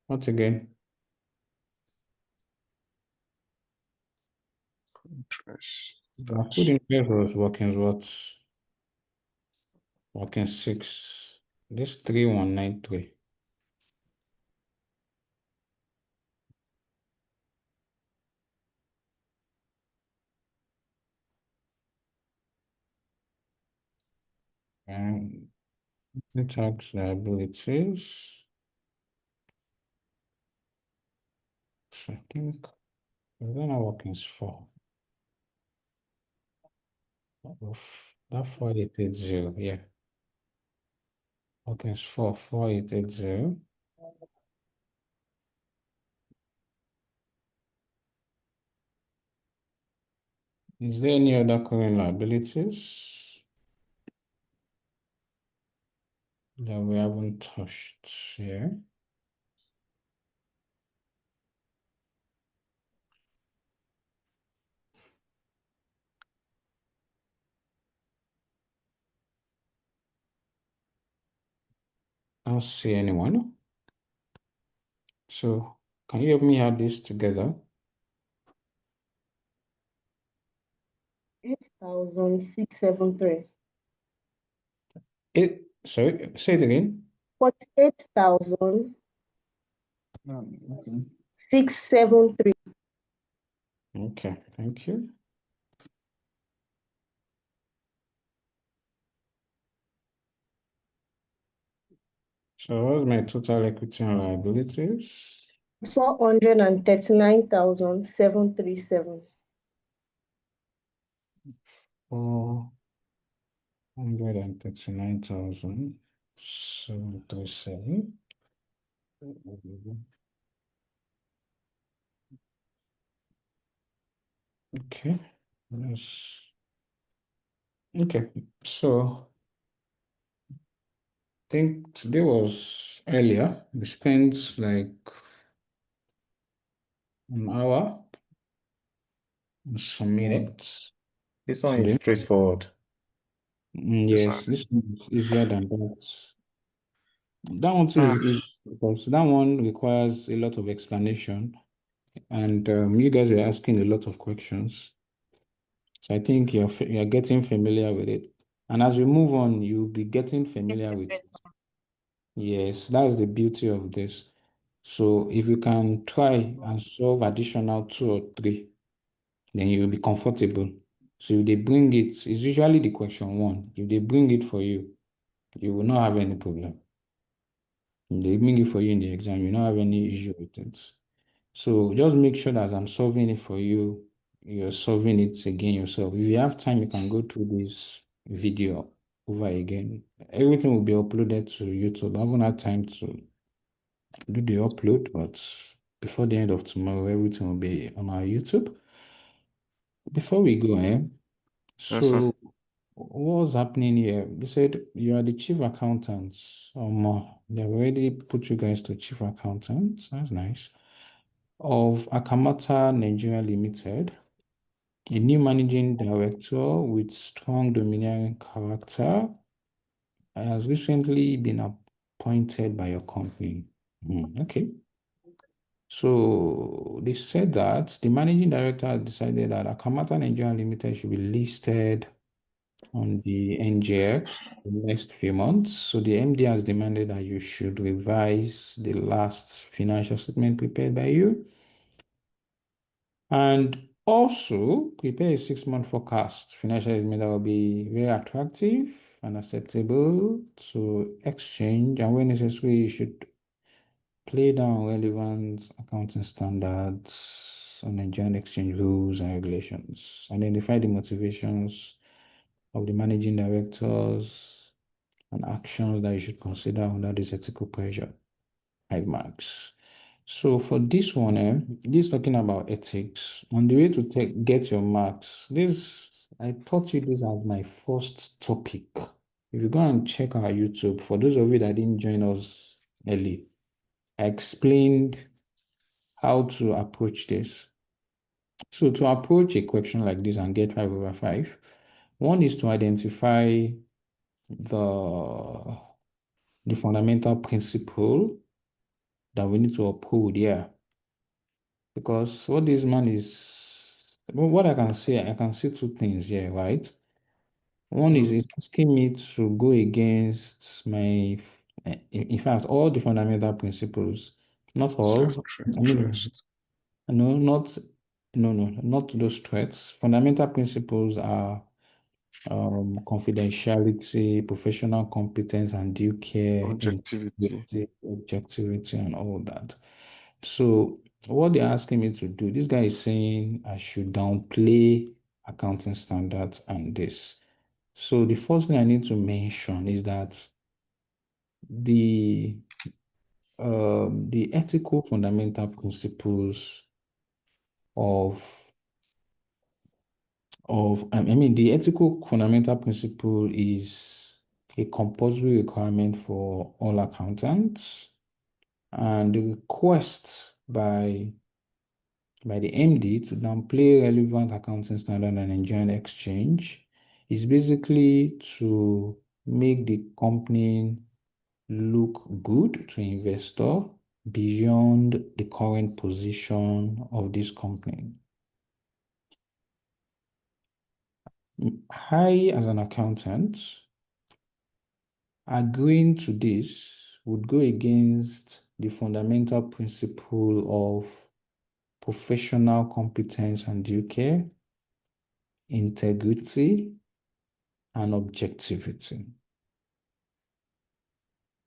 What again? Interest. My food in place was working what? Working 6. This 3,193. And tax liabilities. So I think we're gonna work in 4. That 4880, yeah. Okay, it's 4880. Is there any other current liabilities that we haven't touched here? I don't see anyone. So can you help me add this together? 8,673. Sorry, say it again. 48,673. Okay. Okay, thank you. So what's my total equity and liabilities? 439,737. 439,737. Okay. Yes. Okay. So I think today was earlier. We spent like an hour and some minutes. This one is Today. straightforward. Yes, this one is easier than that. That one too is because that one requires a lot of explanation, and you guys were asking a lot of questions. So I think you're getting familiar with it, and as we move on, you'll be getting familiar with it. Yes, that's the beauty of this. So if you can try and solve additional two or three, then you'll be comfortable. So if they bring it, it's usually the question one. If they bring it for you, you will not have any problem. If they bring it for you in the exam, you don't have any issue with it. So just make sure that as I'm solving it for you, you're solving it again yourself. If you have time, you can go through this video over again. Everything will be uploaded to YouTube. I haven't had time to do the upload, but before the end of tomorrow, everything will be on our YouTube. Before we go, Yes, sir. so what's happening here? They said you are the chief accountant. They've already put you guys to chief accountant. That's nice. Of Akamata Nigeria Limited, a new managing director with strong domineering character has recently been appointed by your company. Okay. So they said that the managing director has decided that Akamata Nigeria Limited should be listed on the NGX in the next few months. So the MD has demanded that you should revise the last financial statement prepared by you and also prepare a 6-month forecast. Financial statement that will be very attractive and acceptable to exchange, and when necessary, you should play down relevant accounting standards on Nigerian exchange rules and regulations. Identify the motivations of the managing directors and actions that you should consider under this ethical pressure. 5 marks. So for this one, this talking about ethics. On the way to get your marks, this I taught you this as my first topic. If you go and check our YouTube, for those of you that didn't join us early, I explained how to approach this. So to approach a question like this and get 5/5, one is to identify the the fundamental principle that we need to uphold here. Because what this man is, well, what I can see two things here, right? One is it's asking me to go against in fact, all the fundamental principles, not all, I mean, Self-trust. no, not those threats. Fundamental principles are confidentiality, professional competence, and due care, Objectivity. integrity, objectivity, and all that. So what they're asking me to do, this guy is saying I should downplay accounting standards and this. So the first thing I need to mention is that the the ethical fundamental principles of I mean the ethical fundamental principle is a compulsory requirement for all accountants, and the request by the MD to downplay relevant accounting standard and Nigerian exchange is basically to make the company look good to investor beyond the current position of this company? I, as an accountant, agreeing to this would go against the fundamental principle of professional competence and due care, integrity, and objectivity.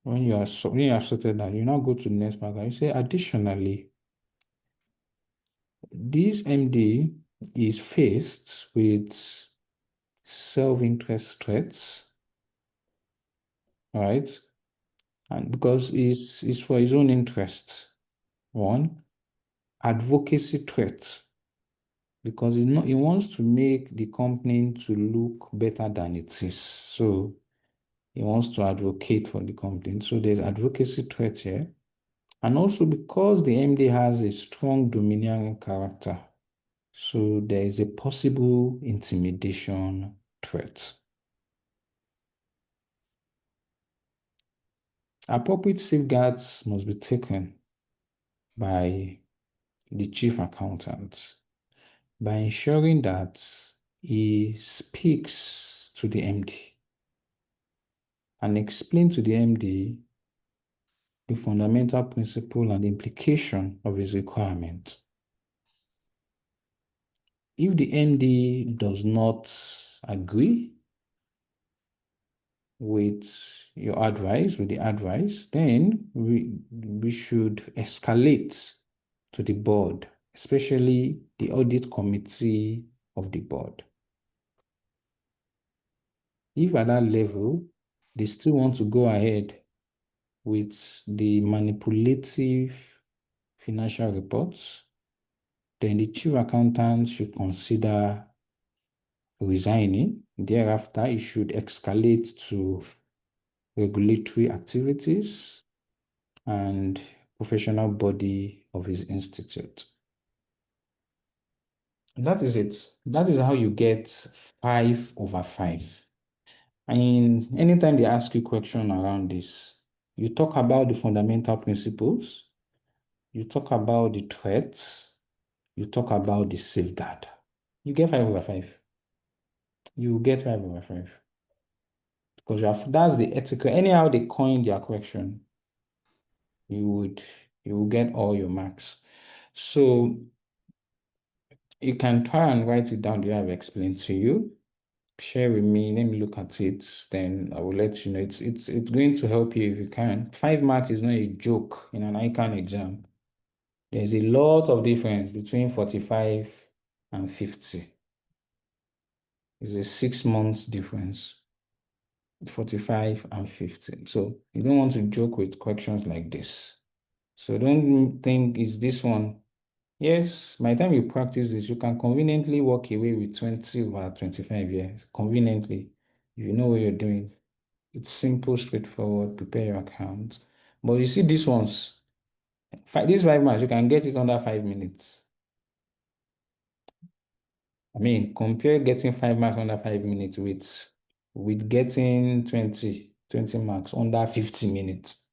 When you have sorted that, you now go to the next paragraph. You say, additionally, this MD is faced with self-interest threats, right? And because it's for his own interest. One, advocacy threats, because he wants to make the company to look better than it is. So he wants to advocate for the company. So there's advocacy threat here. And also because the MD has a strong domineering character, so there is a possible intimidation threat. Appropriate safeguards must be taken by the chief accountant by ensuring that he speaks to the MD and explain to the MD the fundamental principle and implication of his requirement. If the MD does not agree with your advice, then we should escalate to the board, especially the audit committee of the board. If at that level, they still want to go ahead with the manipulative financial reports, then the chief accountant should consider resigning. Thereafter, it should escalate to regulatory activities and professional body of his institute. That is it. That is how you get 5/5. And anytime they ask you a question around this, you talk about the fundamental principles, you talk about the threats, you talk about the safeguard. You get 5/5. You get 5/5. Because that's the ethical. Anyhow they coin their question, you will get all your marks. So you can try and write it down the way I've explained to you. Share with me, let me look at it, then I will let you know. It's going to help you if you can. 5 marks is not a joke in an ICAN exam. There's a lot of difference between 45 and 50. It's a 6 months difference. 45 and 50. So you don't want to joke with questions like this. So don't think it's this one. Yes, by the time you practice this, you can conveniently walk away with 20/25 years. Conveniently. If you know what you're doing. It's simple, straightforward, prepare your account. But you see these ones, these 5 marks, you can get it under 5 minutes. I mean, compare getting 5 marks under 5 minutes with getting 20 marks under 50 minutes.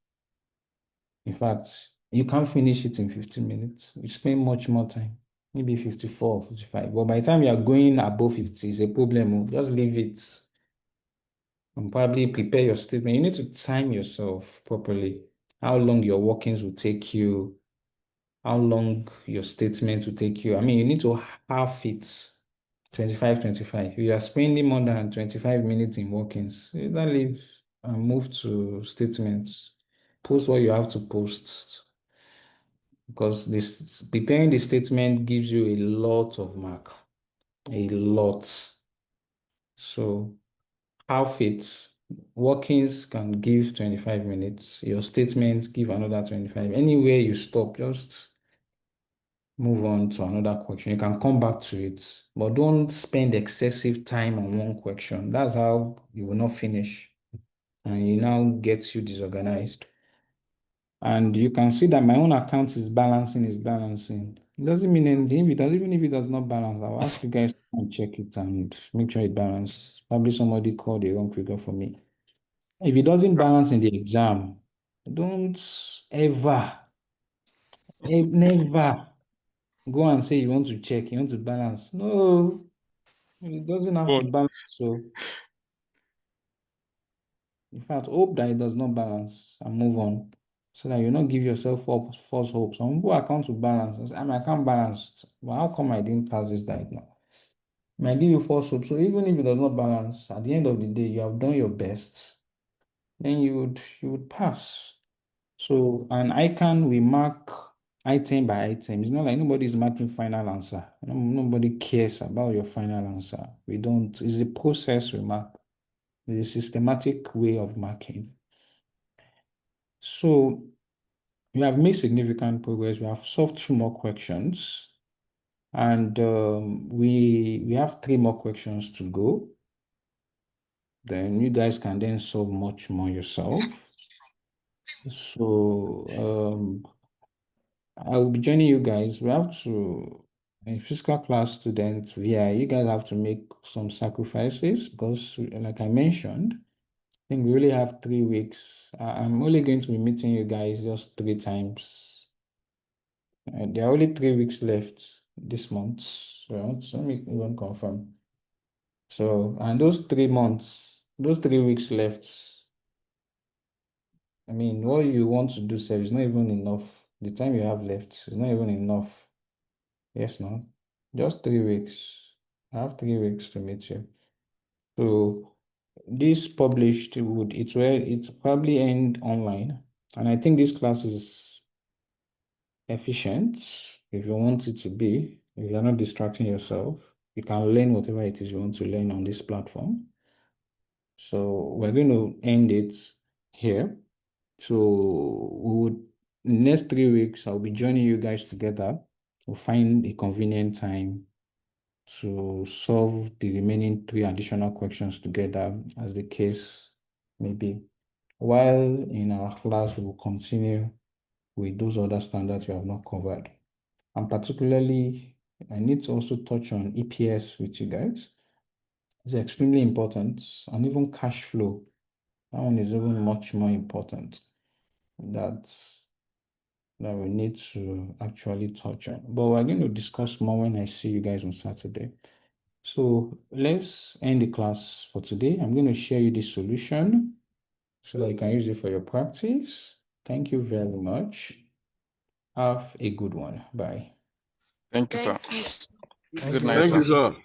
In fact, you can't finish it in 50 minutes. You spend much more time, maybe 54 or 55. But by the time you are going above 50, it's a problem. Just leave it and probably prepare your statement. You need to time yourself properly. How long your workings will take you, how long your statement will take you. I mean, you need to half it 25/25. If you are spending more than 25 minutes in workings, you don't leave and move to statements. Post what you have to post. Because this preparing the statement gives you a lot of mark. A lot. So half it. Workings can give 25 minutes. Your statement give another 25. Anywhere you stop, just move on to another question. You can come back to it, but don't spend excessive time on one question. That's how you will not finish. And it now gets you disorganized. And you can see that my own account is balancing. It doesn't mean anything. Even if it does not balance, I'll ask you guys to check it and make sure it balances. Probably somebody called the wrong figure for me. If it doesn't balance in the exam, don't ever, never go and say you want to check, you want to balance. No, it doesn't have to But balance. So, in fact, hope that it does not balance and move on so that you not give yourself false hope. Some people account to balance. I mean, I can't balance. Well, how come I didn't pass this diagonal? I might give you false hope. So even if it does not balance, at the end of the day, you have done your best, then you would pass. So an ICAN, we mark item by item. It's not like nobody's marking final answer. Nobody cares about your final answer. We don't. It's the process we mark. It's a systematic way of marking. So we have made significant progress. We have solved 2 more questions, and we have 3 more questions to go. Then you guys can then solve much more yourself. So I will be joining you guys. We have to, a physical class student, VI, you guys have to make some sacrifices because, like I mentioned, I think we only have 3 weeks. I'm only going to be meeting you guys just 3 times. There are only 3 weeks left this month. So let me even confirm. So, and those 3 months, those 3 weeks left, I mean, what you want to do, sir, is not even enough. The time you have left is not even enough. Yes, no? Just 3 weeks. I have 3 weeks to meet you. So this published it probably end online. And I think this class is efficient if you want it to be. If you're not distracting yourself, you can learn whatever it is you want to learn on this platform. So we're going to end it here. So next 3 weeks, I'll be joining you guys together. We'll find a convenient time to solve the remaining 3 additional questions together as the case may be. While in our class, we will continue with those other standards we have not covered. And particularly, I need to also touch on EPS with you guys. It's extremely important, and even cash flow. That one is even much more important. That we need to actually touch on. But we're going to discuss more when I see you guys on Saturday. So let's end the class for today. I'm going to share you the solution so that you can use it for your practice. Thank you very much. Have a good one. Bye. thank you, sir. Thank you. Good night, Thank you, sir. sir.